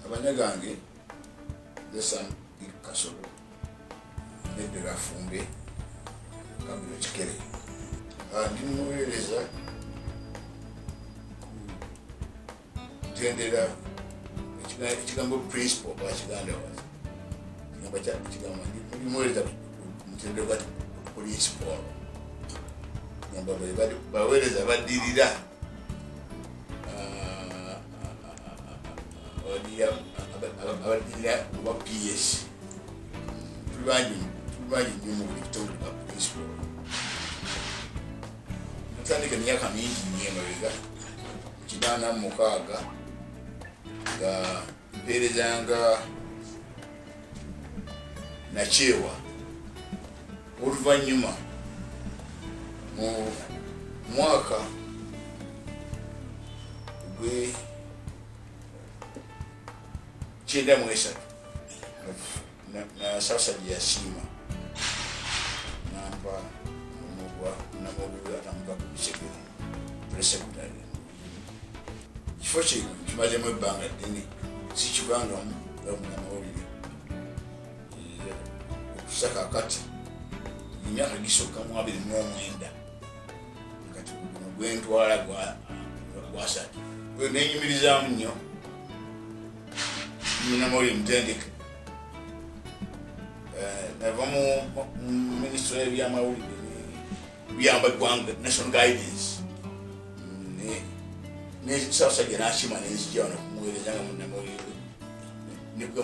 abanyagange desa Kasolo nedera fumbe kabiro kikere ndi muweereza tendera ikigambo principle kwa Kiganda wazi kigambo cha kigambo ndi muweereza mutendera principle ngamba baweereza badirira abadirira wa PS tulibanyi nyumu kulikitongo kwa principle natandika myaka mingi nyemabega kibana mukaaga nga mpeerezanga nakyewa oluvannyuma mu mwaka gwe 93 na sasa yasiima namba Munnamawulire atambula ku bisegere presekutari kifo kino kimazemu ebbanga ddene sikibangamu Munnamawulire okusaka kati emyaka gisooka mu 29 kati guno gwentwala gwasatu gwe nenyumirizaamu nnyo Munnamawulire mutendeke nava mu minisitule y'ebyamawulire biyamba eggwanga national guidance nesabasajja nakima nenzija wano kumuweereza nga Munnamawulire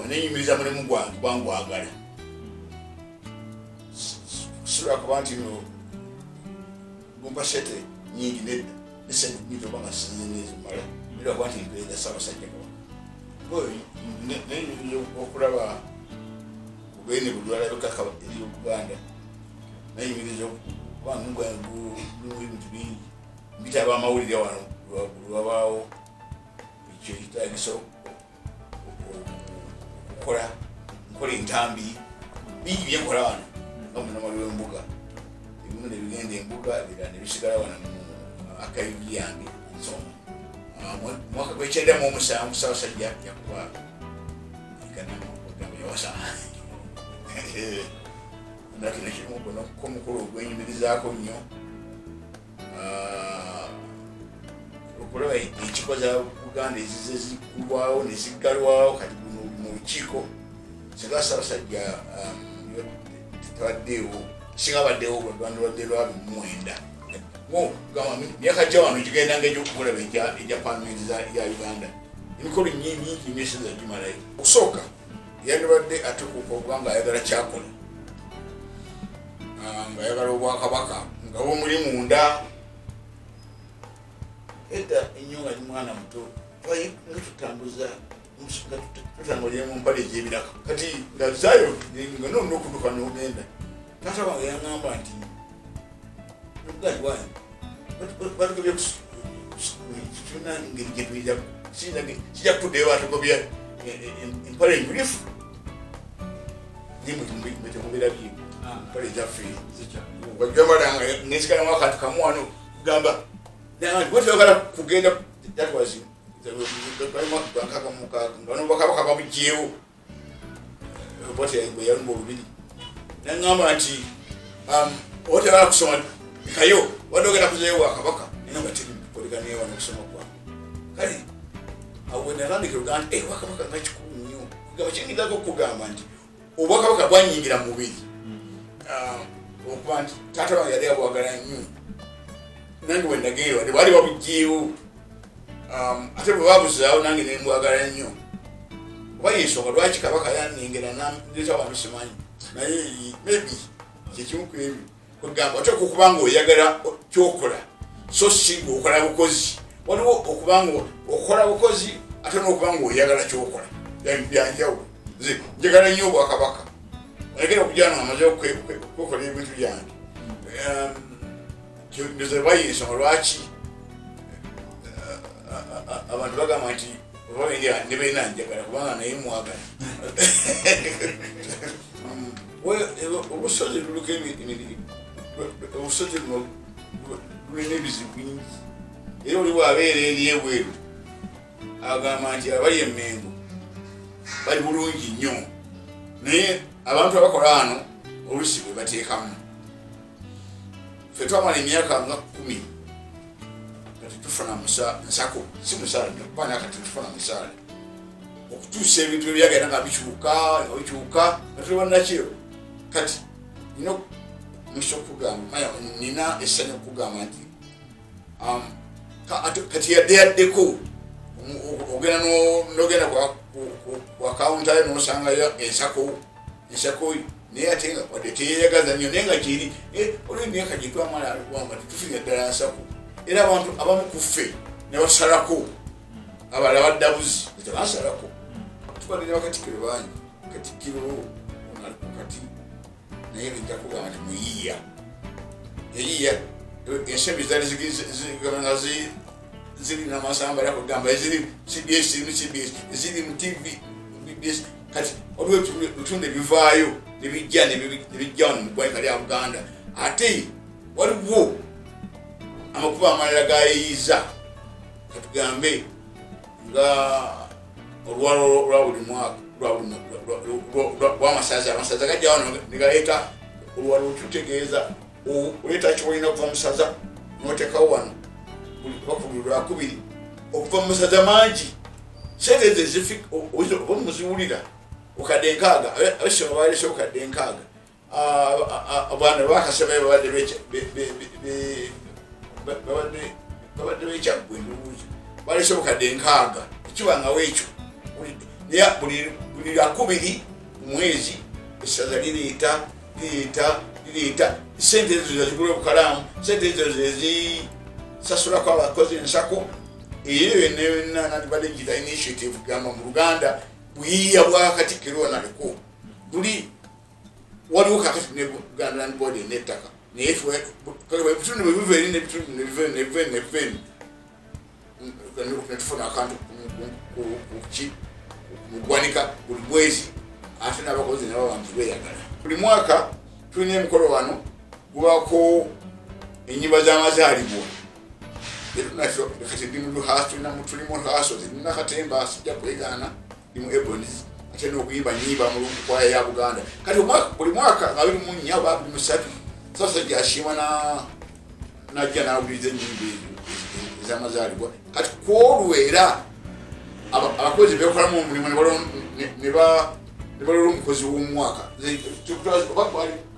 nenyumiriza mulimu gwange gwangwagala kusula kuba nti no gumpasete nyingi nedda nesente nyingi oba nga sinze nezimala nera kuba nti mpeereza Ssaabasajja Kabaka nenyumiriza okulaba bene bulwala bukaka eri Buganda nenyumiriza kubanga ngwangu n'ebintu bingi mbitaba amawulire wano lwabaawo ekyo kitagisa nkola entambi bingi byenkola wano nga Munnamawulire w'embuga ebimu ne bigenda embuga ebirala ne bisigala wano akayugi yange nsoma mwaka gw'97 Ssaabasajja yakuba igamba yawasa nakino kirimu kuno komukulu ogwenyumirizaako nnyo okulaba ekiko za Buganda ezize zikulwawo neziggalwawo kati guno mu lukiiko singa Ssaabasajja tebaddeewo singa baddeewo lwadde lwa 29 gamba myaka gya wano gigendanga egyokulaba ejja paalamenti ya Uganda emikolo mingi myesiza gimalayo okusooka yandibadde atukuuka okuba nga ayagala kyakola ng'ayagala ObwaKabaka nga bwomuli munda edda ennyo nga mwana muto nga tutambuza nga tutambulira mu mpale egy'ebiraka kati nga zayo nga nonna okuduka n'ogenda taata wange yaŋŋamba nti mugandi wange batugobye tulina engeri gye tuyita kijja kutuddeyo batugobya empale enjulifu nimutemubirabye empale ezaffe wajjamalanga nesigalamu akantu kamu wano kugamba watayagala kugenda tatwazi nga n'ObwaKabaka babugyewo bwe yalumba olubiri naŋŋamba nti watayagala kusoma kayo wadde ogenda kuzayo ObwaKabaka naye nga terikoleganayo wano okusoma kwange kale awo natandikira okuga nti ObwaKabaka nga kikulu nnyo kugamba kyengizako okugamba nti ObwaKabaka bwanyingira mu mubiri okuba nti taata wange yali abwagala nnyo nange bwe nageera wadde bwali babugyeewo ate bwe babuzaawo nange nembwagala nnyo oba yensonga lwaki Kabaka yanengera naleeta wano simanyi naye maybe kyekimu ku ebyo kugamba oteeka okuba nga oyagala kyokola so si ng'okola bukozi waliwo okuba nga okola bukozi ate n'okuba nga oyagala kyokola byanjawulo nze njagala nnyo ObwaKabaka olekera okujjana amaze okwekola ebintu byange ndoza bayensonga lwaki abantu bagamba nti ne balina njagala kubanga naye mwagala obusozi luliko obusozi bulina ebizibu bingi era oli bwabeera eri ebweru agamba nti abali emmengo bali bulungi nnyo naye abantu abakola wano oluusi bwe bateekamu ffe twamala emyaka nga 10 kati tufuna nsako si musaala nekubana kati tufuna musaala okutuusa ebintu ebyagenda nga bikyuka nga tuli bannakiro kati nina muso okugamba nina essanyu okugamba nti kati yaddeko ogenda nogenda ku akawunta yo nosangayo ensako naye ate nga wadde teyeyagaza nnyo naye nga kiri olwo emyaka gye twamala alikwamba tetufunye ddala nsako era abantu abamu ku ffe ne basalako abalala baddabuzi tebasalako tubalina bakatikiro bangi katikiro onaliku kati naye nja kugamba nti muyiiya eyiiya ensembi zali nga ziri namasamba yakugamba eziri CBS eziri mu TV BBS kati olwo ebitundu ebivaayo nebijja wano mu ggwanga lya Buganda ate waliwo amakuba amalala gayiiza katugambe nga olwalo lwa buli mwaka amasaza gajja wano negaleeta olwalo tutegeeza oleeta kyolina okuva musaza notekawo wano bakulu lwakubiri okuva mu masaza mangi sente ezo oba muziwulira okadde nkaaga abasoma balese okadde nkaaga abaana bakasebayo babadde bekyaggwe ndowooza balese okadde nkaaga ekibangawo ekyo naye buli lwakubiri mu mwezi essaza lireeta sente ezo zazigula obukalaamu sente ezo zezisasulako abakozi ensako eyo yonna nandibadde ngira initiative gamba mu Luganda buyiiya bwa Katikkiro naliko buli waliwo kakati ne Buganda Land Board n'ettaka naye ebitundu bwebiveeri nebiveeri netufuna akantu mugwanika buli mwezi ate n'abakozi n'ababantu beeyagala buli mwaka tulina emikolo wano gubako ennyimba z'amazaalibwa kati ndi mu luhaaso tuli mu luhaaso nina katemba sijja kwegaana ndi mu Ebonies ate n'okuyimba nnyimba mu kwaya ya Buganda kati buli mwaka nga 24 oba 23 sasa gyasiima najja n'awuliriza ennyimba ez'amazaalibwa kati kwolwera abakozi bekolamu omulimu ne balola omukozi w'omwaka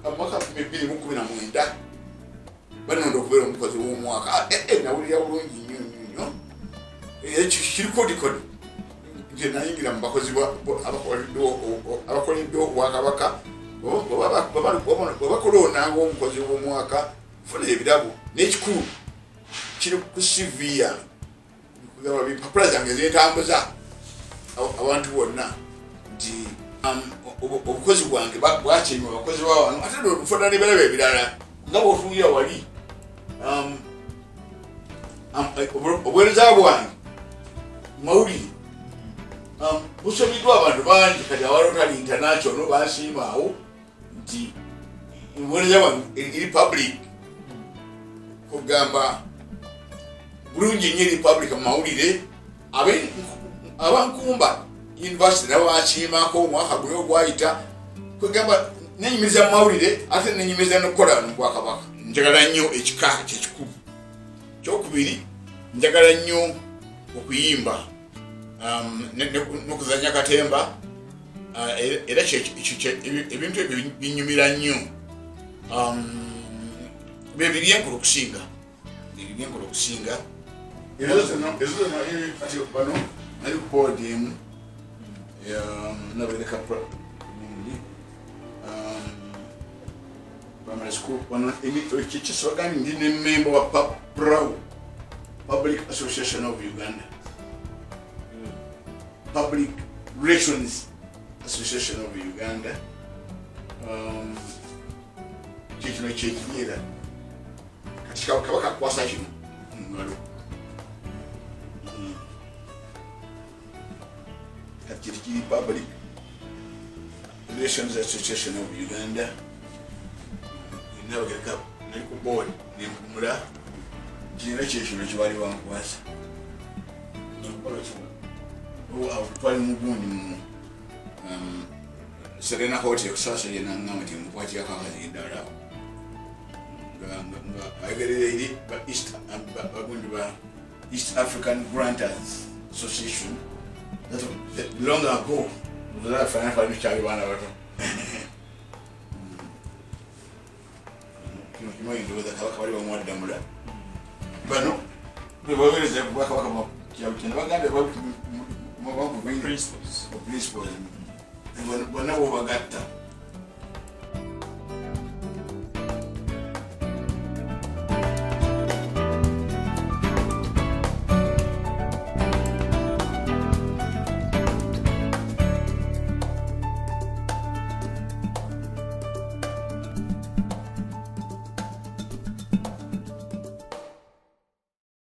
amaka 2019 banonda okubeera omukozi w'omwaka nawulira bulungi nnyo kirikodi nti nayingira mu bakozi abakoleddwa ObwaKabaka bwebakola onanga omukozi w'omwaka funa ebirabo n'ekikulu kiri ku CV yange bipapula zange zentambuza abantu bonna nti obukozi bwange bwakinywa abakozi bawano ate nofuna nebirabo ebirala nga bwotuulira wali obuweereza bwange mawulire busomiddwa abantu bangi kati awalotali international bansiimaawo nti obuweereza bwange eri public kugamba bulungi nnyo eri public mu mawulire abankumba university nabo bakiimako omwaka guli ogwayita kugamba nenyumiriza mu mawulire ate nenyumiriza nokukola mu Bwakabaka njagala nnyo ekika kyekikulu kyokubiri njagala nnyo okuyimba n'okuzanya katemba era ebintu ebyo binyumira nnyo bebiryenkulu okusinga ezo zonna kati bano nali ku board emu nabereka primary school kyekiswagani ndi ne member wa PRAU, Public Association of Uganda, Public Relations Association of Uganda. Kino kyekiriira kati Kabaka kwasa kino ngalo kati kiri Public Relations Association of Uganda. Nabagereka nali ku board nempumula kirina kyekino kibali wankwasa twali mugundi Serena Hotel kusasa yena ngama nti mukwati akakazi ndala nga agerere ba East African Grantors Association that long ago that financial child one bato kimo ndo da Kabaka bali bamwadde mula bano bebawereza ObwaKabaka mu kyabutenda baganda principles bonna bo bagatta